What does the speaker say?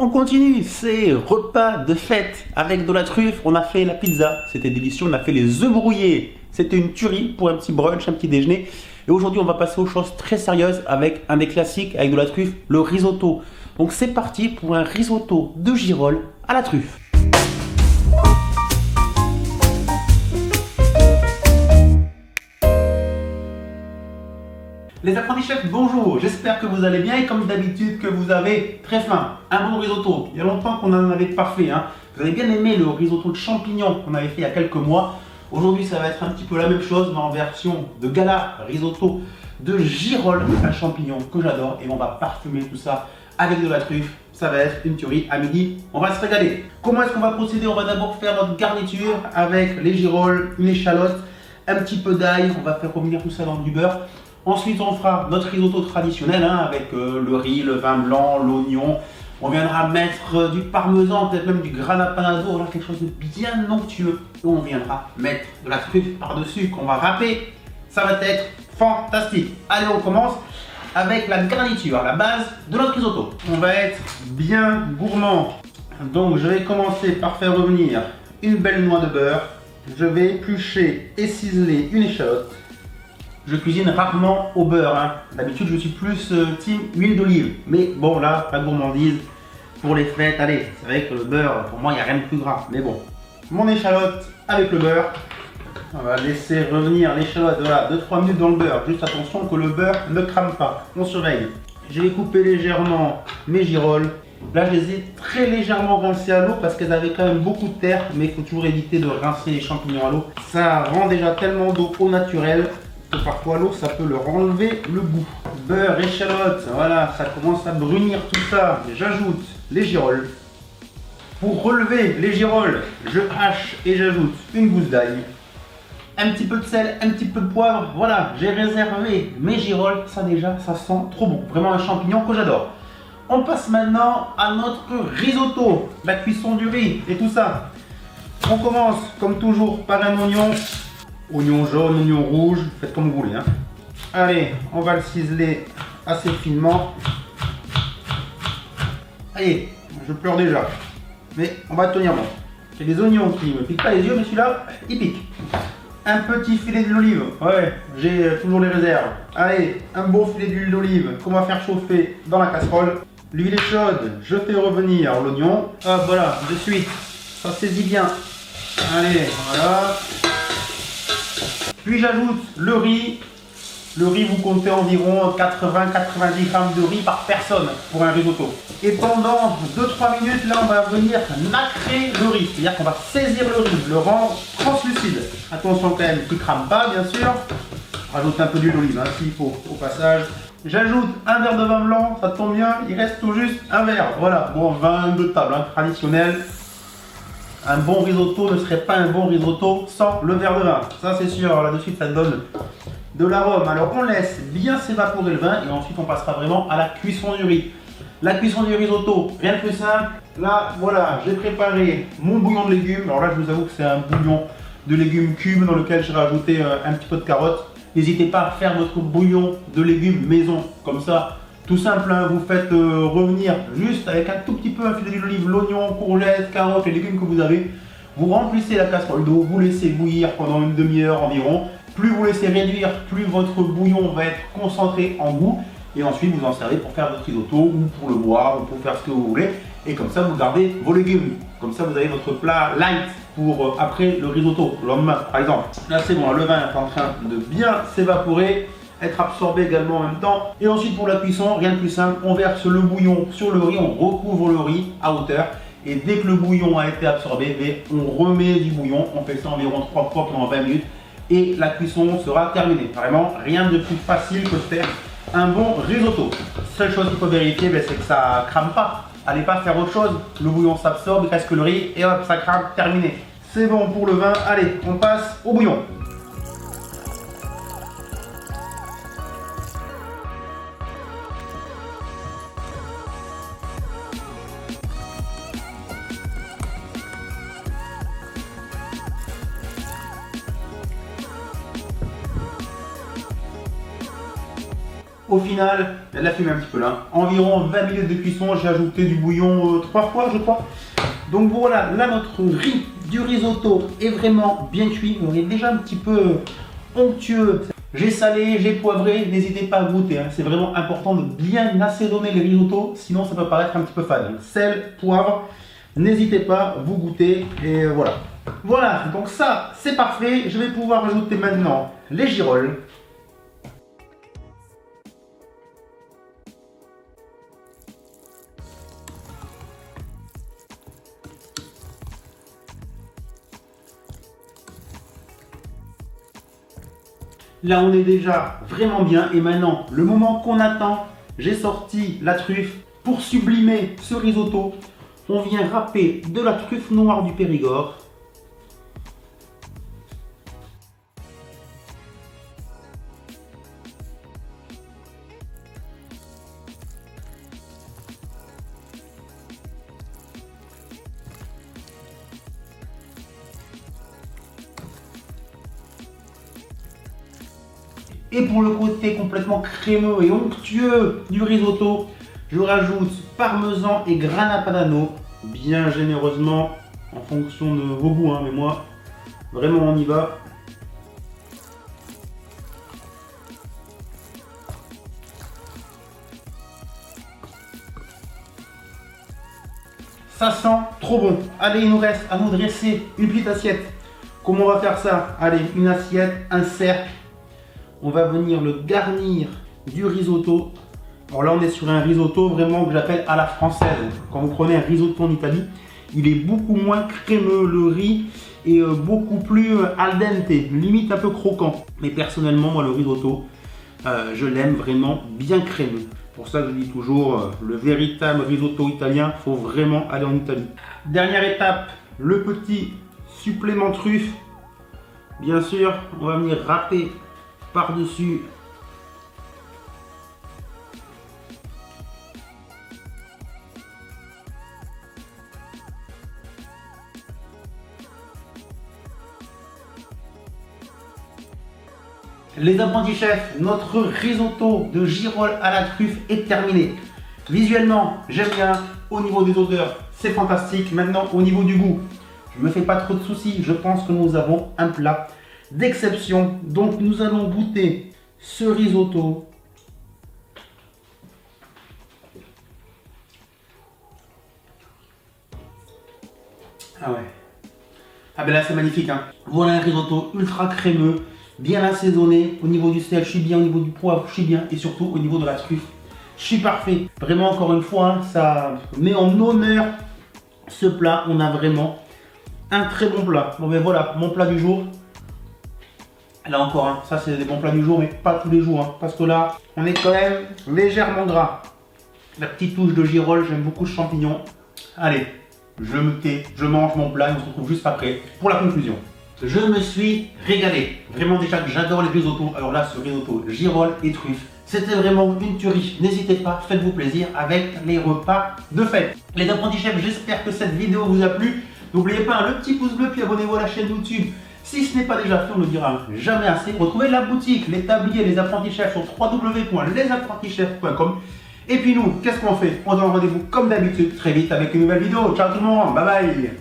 On continue, c'est repas de fête avec de la truffe. On a fait la pizza, c'était délicieux. On a fait les œufs brouillés, c'était une tuerie pour un petit brunch, un petit déjeuner. Et aujourd'hui, on va passer aux choses très sérieuses avec un des classiques, avec de la truffe, le risotto. Donc c'est parti pour un risotto de girolles à la truffe. Les apprentis chefs, bonjour, j'espère que vous allez bien et comme d'habitude que vous avez très faim. Un bon risotto, il y a longtemps qu'on en avait pas fait. Vous avez bien aimé le risotto de champignons qu'on avait fait il y a quelques mois. Aujourd'hui ça va être un petit peu la même chose mais en version de gala, risotto de girolles à champignons que j'adore. Et on va parfumer tout ça avec de la truffe. Ça va être une tuerie à midi, on va se régaler. Comment est-ce qu'on va procéder? On va d'abord faire notre garniture avec les girolles, une échalote, un petit peu d'ail. On va faire revenir tout ça dans du beurre. Ensuite, on fera notre risotto traditionnel avec le riz, le vin blanc, l'oignon. On viendra mettre du parmesan, peut-être même du grana padano, quelque chose de bien onctueux. Et on viendra mettre de la truffe par-dessus qu'on va râper. Ça va être fantastique. Allez, on commence avec la garniture, la base de notre risotto. On va être bien gourmand. Donc, je vais commencer par faire revenir une belle noix de beurre. Je vais éplucher et ciseler une échalote. Je cuisine rarement au beurre. D'habitude, je suis plus team huile d'olive. Mais bon, là, pas de gourmandise. Pour les fêtes, allez, c'est vrai que le beurre, pour moi, il n'y a rien de plus gras. Mais bon, mon échalote avec le beurre. On va laisser revenir l'échalote, voilà, 2-3 minutes dans le beurre. Juste attention que le beurre ne crame pas. On surveille. Je vais couper légèrement mes girolles. Là, je les ai très légèrement rincées à l'eau parce qu'elles avaient quand même beaucoup de terre. Mais il faut toujours éviter de rincer les champignons à l'eau. Ça rend déjà tellement d'eau au naturel. Parfois l'eau ça peut leur enlever le goût. Beurre, échalote, voilà, ça commence à brunir tout ça. J'ajoute les girolles. Pour relever les girolles, je hache et j'ajoute une gousse d'ail. Un petit peu de sel, un petit peu de poivre. Voilà, j'ai réservé mes girolles. Ça déjà, ça sent trop bon. Vraiment un champignon que j'adore. On passe maintenant à notre risotto. La cuisson du riz et tout ça. On commence comme toujours par un oignon. Oignon jaune, oignon rouge, faites comme vous voulez. Allez, on va le ciseler assez finement. Allez, je pleure déjà. Mais on va tenir bon. J'ai des oignons qui ne me piquent pas les yeux, mais celui-là, il pique. Un petit filet d'huile d'olive. Ouais, j'ai toujours les réserves. Allez, un beau filet d'huile d'olive qu'on va faire chauffer dans la casserole. L'huile est chaude, je fais revenir l'oignon. Hop, voilà, de suite, ça saisit bien. Allez, voilà. Puis j'ajoute le riz. Le riz, vous comptez environ 80-90 grammes de riz par personne pour un risotto. Et pendant 2-3 minutes, là, on va venir nacrer le riz. C'est-à-dire qu'on va saisir le riz, le rendre translucide. Attention quand même qu'il ne crame pas, bien sûr. Rajoute un peu d'huile d'olive, s'il faut, au passage. J'ajoute un verre de vin blanc, ça tombe bien, il reste tout juste un verre. Voilà, bon, vin de table, traditionnel. Un bon risotto ne serait pas un bon risotto sans le verre de vin. Ça c'est sûr, là-dessus ça donne de l'arôme. Alors on laisse bien s'évaporer le vin et ensuite on passera vraiment à la cuisson du riz. La cuisson du risotto, rien de plus simple. Là voilà, j'ai préparé mon bouillon de légumes. Alors là je vous avoue que c'est un bouillon de légumes cubes dans lequel j'ai rajouté un petit peu de carottes. N'hésitez pas à faire votre bouillon de légumes maison, comme ça. Tout simple, vous faites revenir juste avec un tout petit peu un filet d'huile d'olive, l'oignon, courgettes, carottes, les légumes que vous avez. Vous remplissez la casserole d'eau, vous laissez bouillir pendant une demi-heure environ. Plus vous laissez réduire, plus votre bouillon va être concentré en goût. Et ensuite, vous en servez pour faire votre risotto ou pour le boire ou pour faire ce que vous voulez. Et comme ça, vous gardez vos légumes. Comme ça, vous avez votre plat light pour après le risotto, le lendemain par exemple. Là, c'est bon, le vin est en train de bien s'évaporer. Être absorbé également en même temps. Et ensuite pour la cuisson, rien de plus simple, on verse le bouillon sur le riz, on recouvre le riz à hauteur. Et dès que le bouillon a été absorbé, on remet du bouillon, on fait ça environ 3 fois pendant 20 minutes. Et la cuisson sera terminée. Vraiment, rien de plus facile que de faire un bon risotto. Seule chose qu'il faut vérifier, c'est que ça crame pas. Allez pas faire autre chose, le bouillon s'absorbe, il reste que le riz et hop, ça crame, terminé. C'est bon pour le vin, allez, on passe au bouillon. Au final, il y a de la fumée un petit peu là. Environ 20 minutes de cuisson, j'ai ajouté du bouillon 3 fois je crois. Donc voilà, là notre riz du risotto est vraiment bien cuit. Il est déjà un petit peu onctueux. J'ai salé, j'ai poivré, n'hésitez pas à goûter. Hein. C'est vraiment important de bien assaisonner les risottos, sinon ça peut paraître un petit peu fade. Sel, poivre, n'hésitez pas, vous goûtez et voilà. Voilà, donc ça c'est parfait. Je vais pouvoir ajouter maintenant les girolles. Là, on est déjà vraiment bien. Et maintenant, le moment qu'on attend, j'ai sorti la truffe. Pour sublimer ce risotto, on vient râper de la truffe noire du Périgord. Et pour le côté complètement crémeux et onctueux du risotto, je rajoute parmesan et grana padano, bien généreusement en fonction de vos goûts, hein, mais moi, vraiment on y va. Ça sent trop bon. Allez, il nous reste à nous dresser une petite assiette. Comment on va faire ça? Allez, une assiette, un cercle. On va venir le garnir du risotto. Alors là, on est sur un risotto vraiment que j'appelle à la française. Quand vous prenez un risotto en Italie, il est beaucoup moins crémeux. Le riz est beaucoup plus al dente, limite un peu croquant. Mais personnellement, moi, le risotto, je l'aime vraiment bien crémeux. Pour ça que je dis toujours, le véritable risotto italien, il faut vraiment aller en Italie. Dernière étape, le petit supplément truffe. Bien sûr, on va venir râper par-dessus les apprentis chefs, notre risotto de girolles à la truffe est terminé. Visuellement, j'aime bien. Au niveau des odeurs, c'est fantastique. Maintenant, au niveau du goût, je me fais pas trop de soucis. Je pense que nous avons un plat d'exception. Donc nous allons goûter ce risotto. Ah ouais. Ah ben là c'est magnifique hein. Voilà un risotto ultra crémeux, bien assaisonné. Au niveau du sel, je suis bien. Au niveau du poivre, je suis bien. Et surtout au niveau de la truffe, je suis parfait. Vraiment encore une fois, hein, ça met en honneur ce plat. On a vraiment un très bon plat. Bon ben voilà, mon plat du jour. Là encore, hein, ça c'est des bons plats du jour, mais pas tous les jours, hein, parce que là, on est quand même légèrement gras. La petite touche de girolles, j'aime beaucoup ce champignon. Allez, je me tais, je mange mon plat et on se retrouve juste après pour la conclusion. Je me suis régalé. Vraiment déjà que j'adore les risottos. Alors là, ce risotto girolles et truffes, c'était vraiment une tuerie. N'hésitez pas, faites-vous plaisir avec les repas de fête. Les apprentis chefs, j'espère que cette vidéo vous a plu. N'oubliez pas le petit pouce bleu, puis abonnez-vous à la chaîne YouTube. Si ce n'est pas déjà fait, on ne le dira jamais assez. Retrouvez la boutique, les tabliers, les apprentis chefs sur www.lesapprentischefs.com. Et puis nous, qu'est-ce qu'on fait? On donne rendez-vous comme d'habitude très vite avec une nouvelle vidéo. Ciao tout le monde, bye bye.